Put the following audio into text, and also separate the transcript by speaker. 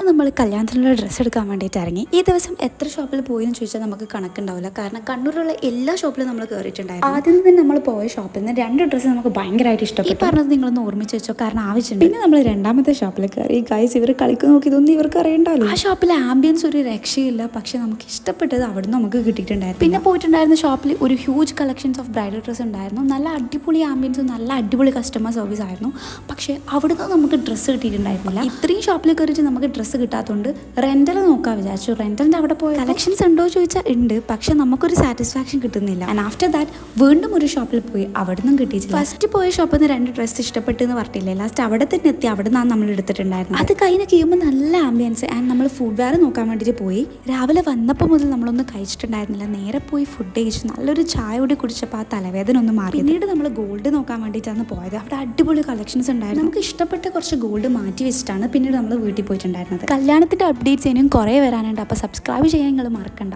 Speaker 1: അങ്ങനെ നമ്മൾ കല്യാണത്തിനുള്ള ഡ്രസ്സ് എടുക്കാൻ വേണ്ടിയിട്ട് ഇറങ്ങി. ഈ ദിവസം എത്ര ഷോപ്പിൽ പോയി എന്ന് ചോദിച്ചാൽ നമുക്ക് കണക്കുണ്ടാവില്ല. കാരണം കണ്ണൂരിലുള്ള എല്ലാ ഷോപ്പിലും നമ്മൾ കയറിയിട്ടുണ്ടായിരുന്നു. ആദ്യം തന്നെ നമ്മൾ പോയ ഷോപ്പിൽ നിന്ന് 2 ഡ്രസ്സ് നമുക്ക് ഭയങ്കരമായിട്ട് ഇഷ്ടപ്പെട്ടു. ഈ പറഞ്ഞത് നിങ്ങളൊന്ന് ഓർമ്മിച്ച് വെച്ചോ, കാരണം ആവശ്യമുണ്ട്. പിന്നെ നമ്മൾ രണ്ടാമത്തെ ഷോപ്പിൽ കയറി. ഗൈസ്, ഇവർ കളിക്ക് നോക്കി, ഇതൊന്നും ഇവർക്ക് അറിയണ്ടല്ലോ. ആ ഷോപ്പിലെ ആംബിയൻസ് ഒരു രക്ഷയില്ല. പക്ഷെ നമുക്ക് ഇഷ്ടപ്പെട്ടത് അവിടുന്ന് നമുക്ക് കിട്ടിയിട്ടുണ്ടായിരുന്നു. പിന്നെ പോയിട്ടുണ്ടായിരുന്ന ഷോപ്പിൽ ഒരു huge collections of bridal dress ഉണ്ടായിരുന്നു. നല്ല അടിപൊളി ആംബിയൻസും നല്ല അടിപൊളി കസ്റ്റമർ സർവീസ് ആയിരുന്നു. പക്ഷേ അവിടുന്ന് നമുക്ക് ഡ്രസ്സ് കിട്ടിയിട്ടുണ്ടായിരുന്നില്ല. ഇത്രയും ഷോപ്പിൽ കയറിയിട്ട് നമുക്ക് ഡ്രസ്സ് കിട്ടാത്തതുകൊണ്ട് റെന്റൽ നോക്കാൻ വിചാരിച്ചു. റെന്റലിന്റെ അവിടെ പോയി കളക്ഷൻസ് ഉണ്ടോ ചോദിച്ചാൽ ഉണ്ട്, പക്ഷെ നമുക്കൊരു സാറ്റിസ്ഫാക്ഷൻ കിട്ടുന്നില്ല. ആൻഡ് ആഫ്റ്റർ ദാറ്റ് വീണ്ടും ഒരു ഷോപ്പിൽ പോയി, അവിടെ നിന്നും കിട്ടിയിട്ടില്ല. ഫസ്റ്റ് പോയ ഷോപ്പിൽ നിന്ന് 2 ഡ്രസ്സ് ഇഷ്ടപ്പെട്ടു എന്ന് പറഞ്ഞില്ലേ, ലാസ്റ്റ് അവിടെ തന്നെ എത്തി. അവിടെ നിന്നാണ് നമ്മൾ എടുത്തിട്ടുണ്ടായിരുന്നത്. അത് കഴിഞ്ഞ് കഴിയുമ്പോൾ നല്ല ആംബിയൻസ്. ആൻഡ് നമ്മൾ ഫുഡ് വെയർ നോക്കാൻ വേണ്ടിയിട്ട് പോയി. രാവിലെ വന്നപ്പോൾ മുതൽ നമ്മളൊന്നും കഴിച്ചിട്ടുണ്ടായിരുന്നില്ല. നേരെ പോയി ഫുഡ് കഴിച്ചു. നല്ലൊരു ചായ കൂടി കുടിച്ചപ്പോൾ ആ തലവേദന ഒന്ന് മാറി. പിന്നീട് നമ്മൾ ഗോൾഡ് നോക്കാൻ വേണ്ടിയിട്ടാണ് പോയത്. അവിടെ അടിപൊളി കളക്ഷൻസ് ഉണ്ടായിരുന്നു. നമുക്ക് ഇഷ്ടപ്പെട്ട കുറച്ച് ഗോൾഡ് മാറ്റി വെച്ചിട്ടാണ് പിന്നീട് നമ്മൾ വീട്ടിൽ പോയിട്ടുണ്ടായിരുന്നത്. കല്യാണത്തിന്റെ അപ്ഡേറ്റ്സ് ഇനിയും കുറേ വരാനുണ്ട്. അപ്പോൾ സബ്സ്ക്രൈബ് ചെയ്യാൻ നിങ്ങൾ മറക്കണ്ട.